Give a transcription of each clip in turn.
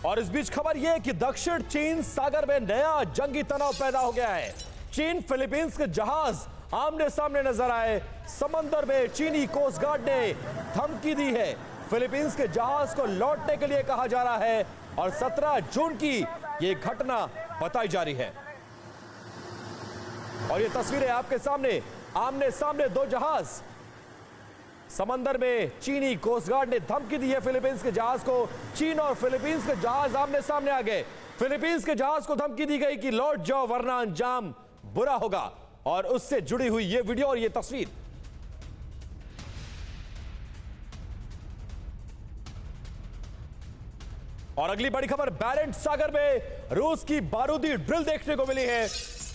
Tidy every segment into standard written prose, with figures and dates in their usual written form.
और इस बीच खबर यह कि दक्षिण चीन सागर में नया जंगी तनाव पैदा हो गया है। चीन फिलीपींस के जहाज आमने सामने नजर आए। समंदर में चीनी कोस्ट गार्ड ने धमकी दी है। फिलीपींस के जहाज को लौटने के लिए कहा जा रहा है और 17 जून की यह घटना बताई जा रही है। और ये तस्वीरें आपके सामने, आमने सामने दो जहाज। समंदर में चीनी कोस्ट गार्ड ने धमकी दी है फिलीपींस के जहाज को। चीन और फिलीपींस के जहाज आमने सामने आ गए। फिलीपींस के जहाज को धमकी दी गई कि लौट जाओ वरना अंजाम बुरा होगा। और उससे जुड़ी हुई ये वीडियो और ये तस्वीर। और अगली बड़ी खबर, बैरेंट सागर में रूस की बारूदी ड्रिल देखने को मिली है।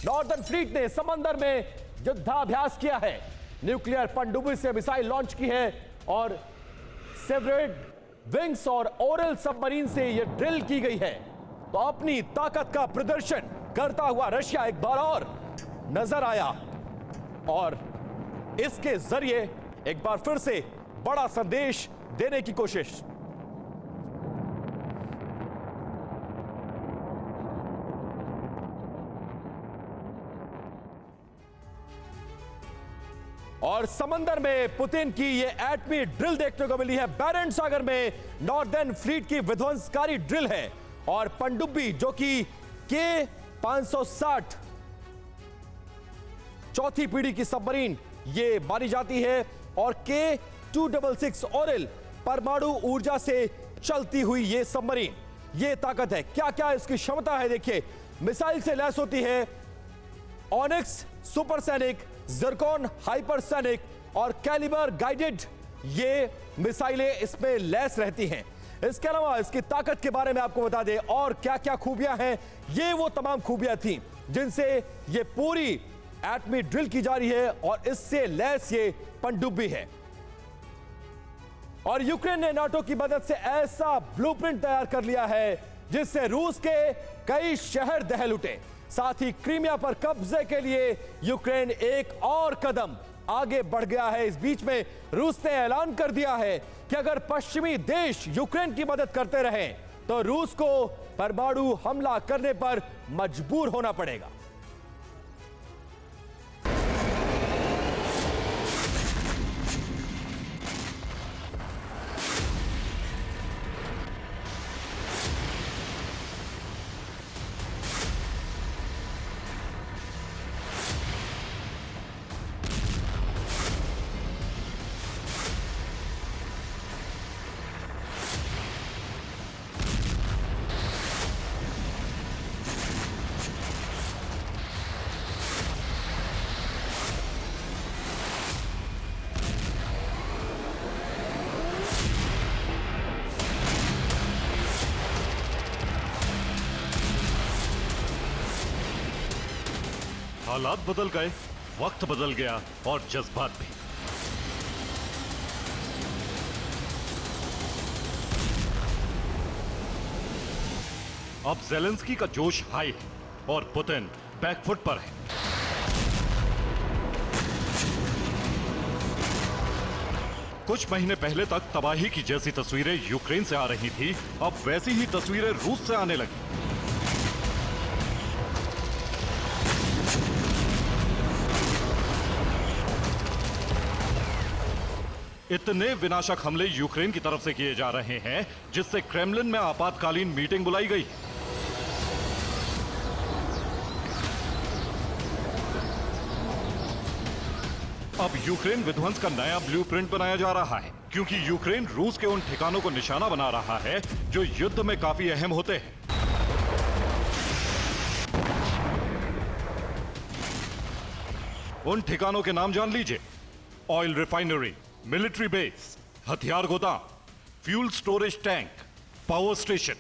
नॉर्दर्न फ्लीट ने समंदर में युद्धाभ्यास किया है। न्यूक्लियर पनडुब्बी से मिसाइल लॉन्च की है और सेवरेड विंग्स और ओरल सबमरीन से यह ड्रिल की गई है। तो अपनी ताकत का प्रदर्शन करता हुआ रशिया एक बार और नजर आया और इसके जरिए एक बार फिर से बड़ा संदेश देने की कोशिश। और समंदर में पुतिन की यह एटमी ड्रिल देखने को मिली है। बैरेंट सागर में नॉर्दर्न फ्लीट की विध्वंसकारी ड्रिल है और पनडुब्बी जो कि K560 चौथी पीढ़ी की सबमरीन ये मानी जाती है और K266 ओरल परमाणु ऊर्जा से चलती हुई ये सबमरीन, ये ताकत है। क्या क्या इसकी क्षमता है देखिए। मिसाइल से लैस होती है ऑनिक्स सुपरसैनिक, ज़िरकॉन हाइपरसोनिक और कैलिबर गाइडेड ये मिसाइलें इसमें लैस रहती हैं। इसके अलावा इसकी ताकत के बारे में आपको बता दें और क्या क्या खूबियां हैं। ये वो तमाम खूबियां थी जिनसे ये पूरी एटमी ड्रिल की जा रही है और इससे लैस ये पनडुब्बी है। और यूक्रेन ने नाटो की मदद से ऐसा ब्लूप्रिंट तैयार कर लिया है जिससे रूस के कई शहर दहल उठे। साथ ही क्रीमिया पर कब्जे के लिए यूक्रेन एक और कदम आगे बढ़ गया है। इस बीच में रूस ने ऐलान कर दिया है कि अगर पश्चिमी देश यूक्रेन की मदद करते रहें तो रूस को परमाणु हमला करने पर मजबूर होना पड़ेगा। हालात बदल गए, वक्त बदल गया और जज्बात भी। अब ज़ेलेंस्की का जोश हाई है और पुतिन बैकफुट पर है। कुछ महीने पहले तक तबाही की जैसी तस्वीरें यूक्रेन से आ रही थी, अब वैसी ही तस्वीरें रूस से आने लगी। इतने विनाशक हमले यूक्रेन की तरफ से किए जा रहे हैं जिससे क्रेमलिन में आपातकालीन मीटिंग बुलाई गई। अब यूक्रेन विध्वंस का नया ब्लूप्रिंट बनाया जा रहा है क्योंकि यूक्रेन रूस के उन ठिकानों को निशाना बना रहा है जो युद्ध में काफी अहम होते हैं। उन ठिकानों के नाम जान लीजिए: ऑयल रिफाइनरी, मिलिट्री बेस, हथियार गोदाम, fuel storage tank, power station,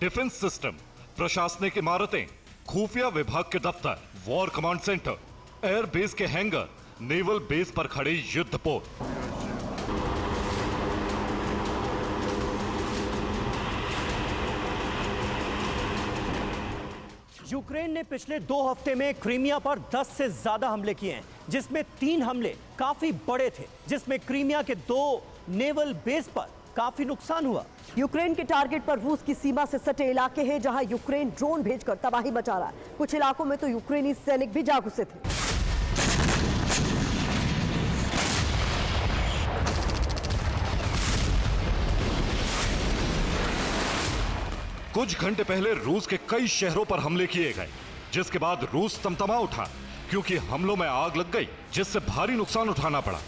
defence system, प्रशासनिक इमारतें, खुफिया विभाग के दफ्तर, war command centre, air base के हैंगर, नेवल बेस पर खड़े युद्धपोत। यूक्रेन ने पिछले 2 हफ्ते में क्रीमिया पर 10 से ज्यादा हमले किए हैं, जिसमें 3 हमले काफी बड़े थे, जिसमें क्रीमिया के 2 नेवल बेस पर काफी नुकसान हुआ। यूक्रेन के टारगेट पर रूस की सीमा से सटे इलाके हैं जहां यूक्रेन ड्रोन भेजकर तबाही मचा रहा है। कुछ इलाकों में तो यूक्रेनी सैनिक भी जा घुसे थे। कुछ घंटे पहले रूस के कई शहरों पर हमले किए गए, जिसके बाद रूस तमतमा उठा क्योंकि हमलों में आग लग गई, जिससे भारी नुकसान उठाना पड़ा।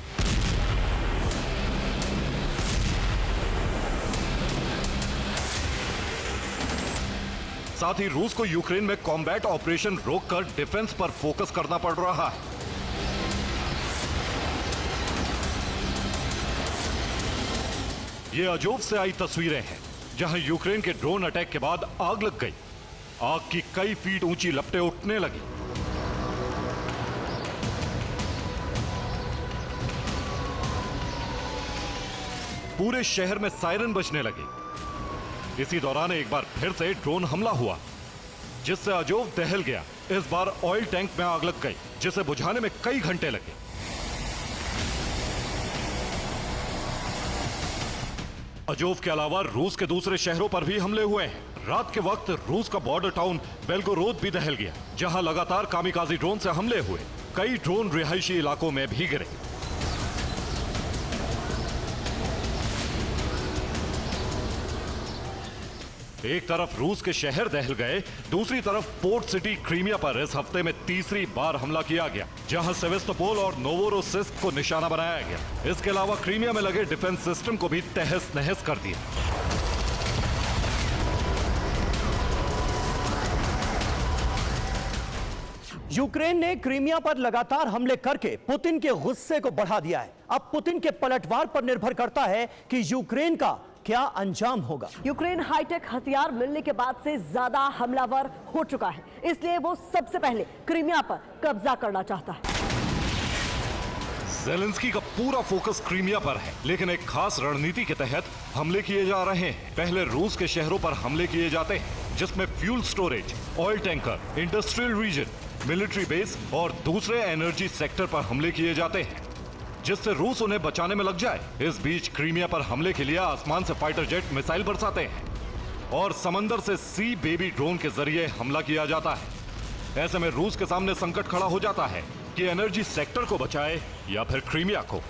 साथ ही रूस को यूक्रेन में कॉम्बैट ऑपरेशन रोककर डिफेंस पर फोकस करना पड़ रहा है। ये अजोव से आई तस्वीरें हैं जहां यूक्रेन के ड्रोन अटैक के बाद आग लग गई। आग की कई फीट ऊंची लपटें उठने लगी। पूरे शहर में सायरन बजने लगे। इसी दौरान एक बार फिर से ड्रोन हमला हुआ, जिससे अजोव दहल गया। इस बार ऑयल टैंक में आग लग गई, जिसे बुझाने में कई घंटे लगे। अजोव के अलावा रूस के दूसरे शहरों पर भी हमले हुए हैं। रात के वक्त रूस का बॉर्डर टाउन बेल्गोरोद भी दहल गया, जहां लगातार कामिकाजी ड्रोन से हमले हुए। कई ड्रोन रिहायशी इलाकों में भी गिरे। एक तरफ रूस के शहर दहल गए, दूसरी तरफ पोर्ट सिटी क्रीमिया पर इस हफ्ते में तीसरी बार हमला किया गया, जहां सेवेस्तोपोल और नोवोरोसिस्क को निशाना बनाया गया। इसके अलावा क्रीमिया में लगे डिफेंस सिस्टम को भी तहस नहस कर दिया। यूक्रेन ने क्रीमिया पर लगातार हमले करके पुतिन के गुस्से को बढ़ा दिया है। अब पुतिन के पलटवार पर निर्भर करता है कि यूक्रेन का क्या अंजाम होगा। यूक्रेन हाईटेक हथियार मिलने के बाद से ज्यादा हमलावर हो चुका है, इसलिए वो सबसे पहले क्रीमिया पर कब्जा करना चाहता है। ज़ेलेंस्की का पूरा फोकस क्रीमिया पर है, लेकिन एक खास रणनीति के तहत हमले किए जा रहे हैं। पहले रूस के शहरों पर हमले किए जाते हैं, जिसमें fuel storage, oil tanker, industrial region, military base और दूसरे एनर्जी सेक्टर पर हमले किए जाते हैं, जिससे रूस उन्हें बचाने में लग जाए। इस बीच क्रीमिया पर हमले के लिए आसमान से फाइटर जेट मिसाइल बरसाते हैं और समंदर से सी बेबी ड्रोन के जरिए हमला किया जाता है। ऐसे में रूस के सामने संकट खड़ा हो जाता है कि एनर्जी सेक्टर को बचाए या फिर क्रीमिया को।